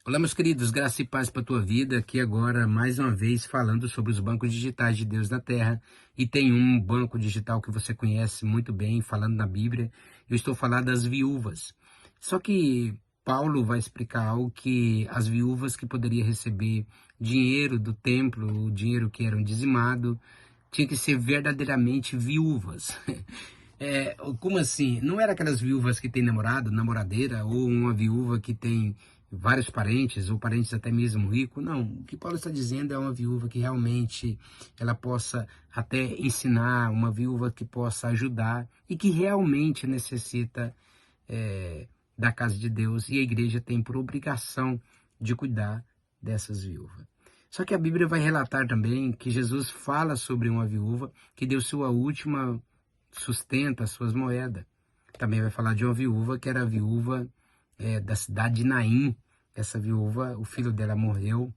Olá, meus queridos, graça e paz para a tua vida. Aqui agora, mais uma vez, falando sobre os bancos digitais de Deus na Terra. E tem um banco digital que você conhece muito bem, falando na Bíblia. Eu estou falando das viúvas. Só que Paulo vai explicar algo que as viúvas que poderiam receber dinheiro do templo, o dinheiro que eram dizimado, tinha que ser verdadeiramente viúvas. Como assim? Não era aquelas viúvas que têm namorado, namoradeira, ou uma viúva que tem vários parentes, ou parentes até mesmo ricos. Não, o que Paulo está dizendo é uma viúva que realmente ela possa até ensinar, uma viúva que possa ajudar e que realmente necessita da casa de Deus, e a igreja tem por obrigação de cuidar dessas viúvas. Só que a Bíblia vai relatar também que Jesus fala sobre uma viúva que deu sua última sustenta as suas moedas. Também vai falar de uma viúva que era a viúva da cidade de Naim. Essa viúva, o filho dela morreu.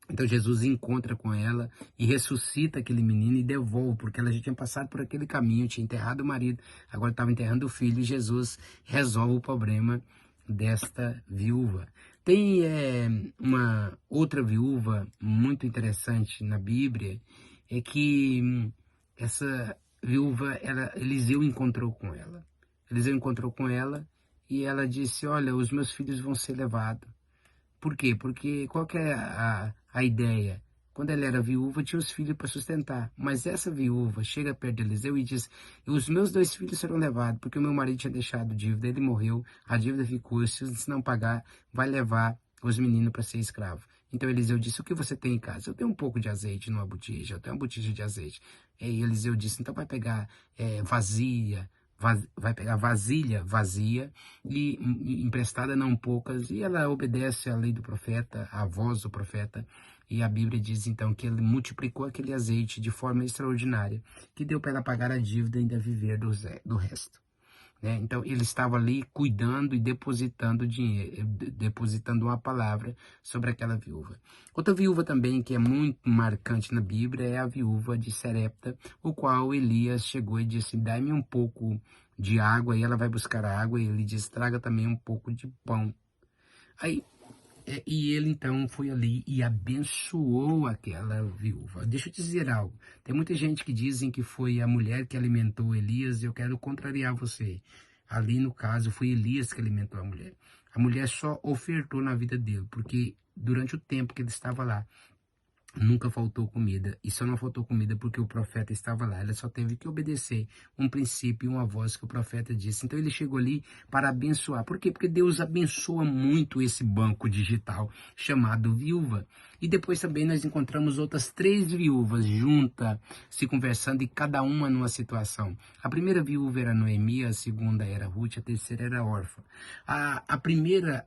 Então Jesus encontra com ela e ressuscita aquele menino e devolve, porque ela já tinha passado por aquele caminho, tinha enterrado o marido, agora estava enterrando o filho, e Jesus resolve o problema desta viúva. Tem uma outra viúva muito interessante na Bíblia, é que essa viúva, Eliseu encontrou com ela. Eliseu encontrou com ela e ela disse: olha, os meus filhos vão ser levados. Por quê? Porque qual que é a ideia? Quando ela era viúva, tinha os filhos para sustentar. Mas essa viúva chega perto de Eliseu e diz: os meus 2 filhos serão levados, porque o meu marido tinha deixado dívida, ele morreu, a dívida ficou, se não pagar, vai levar os meninos para ser escravo. Então Eliseu disse: o que você tem em casa? Eu tenho um pouco de azeite numa botija, eu tenho uma botija de azeite. E Eliseu disse: então vai pegar vai pegar vasilha vazia e emprestada não poucas, e ela obedece à lei do profeta, à voz do profeta, e a Bíblia diz então que ele multiplicou aquele azeite de forma extraordinária, que deu para ela pagar a dívida e ainda viver do resto. Então ele estava ali cuidando e depositando dinheiro, depositando uma palavra sobre aquela viúva. Outra viúva também que é muito marcante na Bíblia é a viúva de Serepta, o qual Elias chegou e disse: dá-me um pouco de água, e ela vai buscar a água, e ele diz: traga também um pouco de pão. Aí e ele então foi ali e abençoou aquela viúva. Deixa eu te dizer algo. Tem muita gente que dizem que foi a mulher que alimentou Elias, e eu quero contrariar você. Ali no caso foi Elias que alimentou a mulher. A mulher só ofertou na vida dele, porque durante o tempo que ele estava lá, nunca faltou comida, e só não faltou comida porque o profeta estava lá. Ela só teve que obedecer um princípio e uma voz que o profeta disse. Então ele chegou ali para abençoar. Por quê? Porque Deus abençoa muito esse banco digital chamado viúva. E depois também nós encontramos outras 3 viúvas juntas, se conversando, e cada uma numa situação. A primeira viúva era Noemi, a segunda era Ruth, a terceira era Orfa. A primeira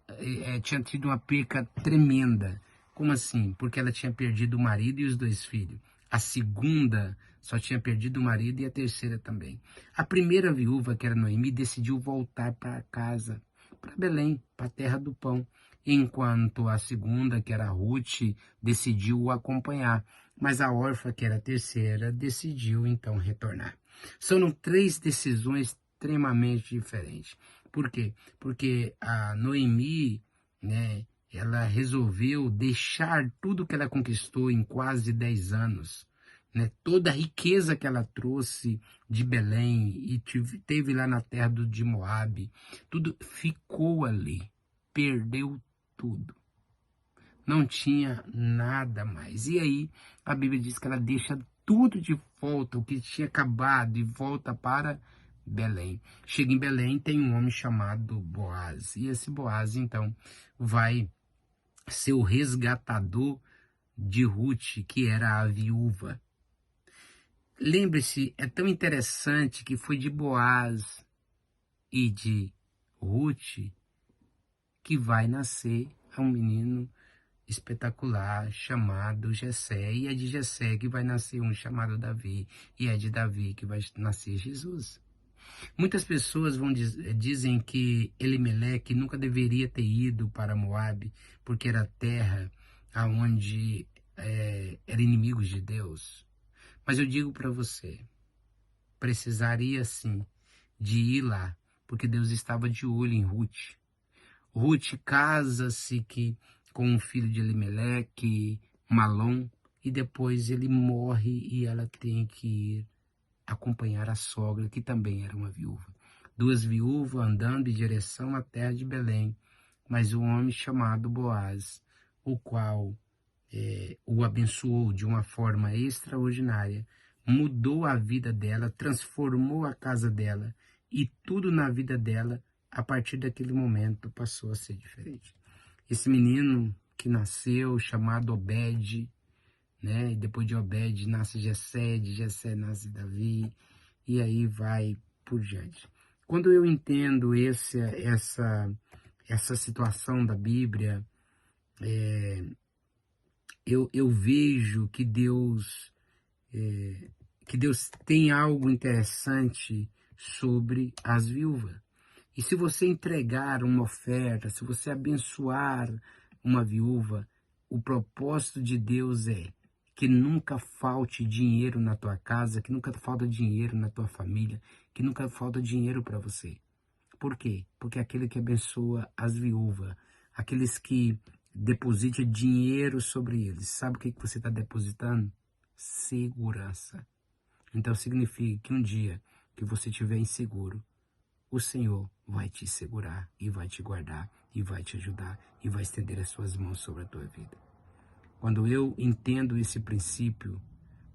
tinha tido uma perca tremenda. Como assim? Porque ela tinha perdido o marido e os 2 filhos. A segunda só tinha perdido o marido, e a terceira também. A primeira viúva, que era Noemi, decidiu voltar para casa, para Belém, para a terra do pão. Enquanto a segunda, que era Ruth, decidiu o acompanhar. Mas a órfã, que era a terceira, decidiu então retornar. São 3 decisões extremamente diferentes. Por quê? Porque a Noemi, né, ela resolveu deixar tudo que ela conquistou em quase 10 anos, né? Toda a riqueza que ela trouxe de Belém e teve lá na terra de Moabe, tudo ficou ali, perdeu tudo, não tinha nada mais. E aí a Bíblia diz que ela deixa tudo de volta, o que tinha acabado, e volta para Belém. Chega em Belém, tem um homem chamado Boaz, e esse Boaz então vai ser o resgatador de Ruth, que era a viúva. Lembre-se, é tão interessante que foi de Boaz e de Ruth que vai nascer um menino espetacular chamado Jessé, e é de Jessé que vai nascer um chamado Davi, e é de Davi que vai nascer Jesus. Muitas pessoas dizem que Elimeleque nunca deveria ter ido para Moabe, porque era terra aonde era inimigos de Deus. Mas eu digo para você, precisaria sim de ir lá, porque Deus estava de olho em Ruth. Ruth casa-se que com o filho de Elimeleque, Malom, e depois ele morre e ela tem que ir acompanhar a sogra, que também era uma viúva. Duas viúvas andando em direção à terra de Belém, mas um homem chamado Boaz, o qual o abençoou de uma forma extraordinária, mudou a vida dela, transformou a casa dela e tudo na vida dela, a partir daquele momento, passou a ser diferente. Esse menino que nasceu, chamado Obed, né? E depois de Obed nasce Jessé, de Jessé nasce Davi, e aí vai por diante. Quando eu entendo essa situação da Bíblia, eu vejo que Deus tem algo interessante sobre as viúvas. E se você entregar uma oferta, se você abençoar uma viúva, o propósito de Deus é que nunca falte dinheiro na tua casa, que nunca falta dinheiro na tua família, que nunca falta dinheiro para você. Por quê? Porque aquele que abençoa as viúvas, aqueles que depositam dinheiro sobre eles, sabe o que você está depositando? Segurança. Então significa que um dia que você estiver inseguro, o Senhor vai te segurar e vai te guardar e vai te ajudar e vai estender as suas mãos sobre a tua vida. Quando eu entendo esse princípio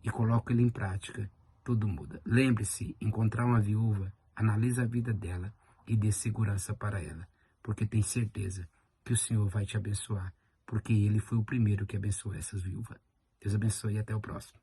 e coloco ele em prática, tudo muda. Lembre-se, encontrar uma viúva, analisa a vida dela e dê segurança para ela, porque tem certeza que o Senhor vai te abençoar, porque ele foi o primeiro que abençoou essas viúvas. Deus abençoe e até o próximo.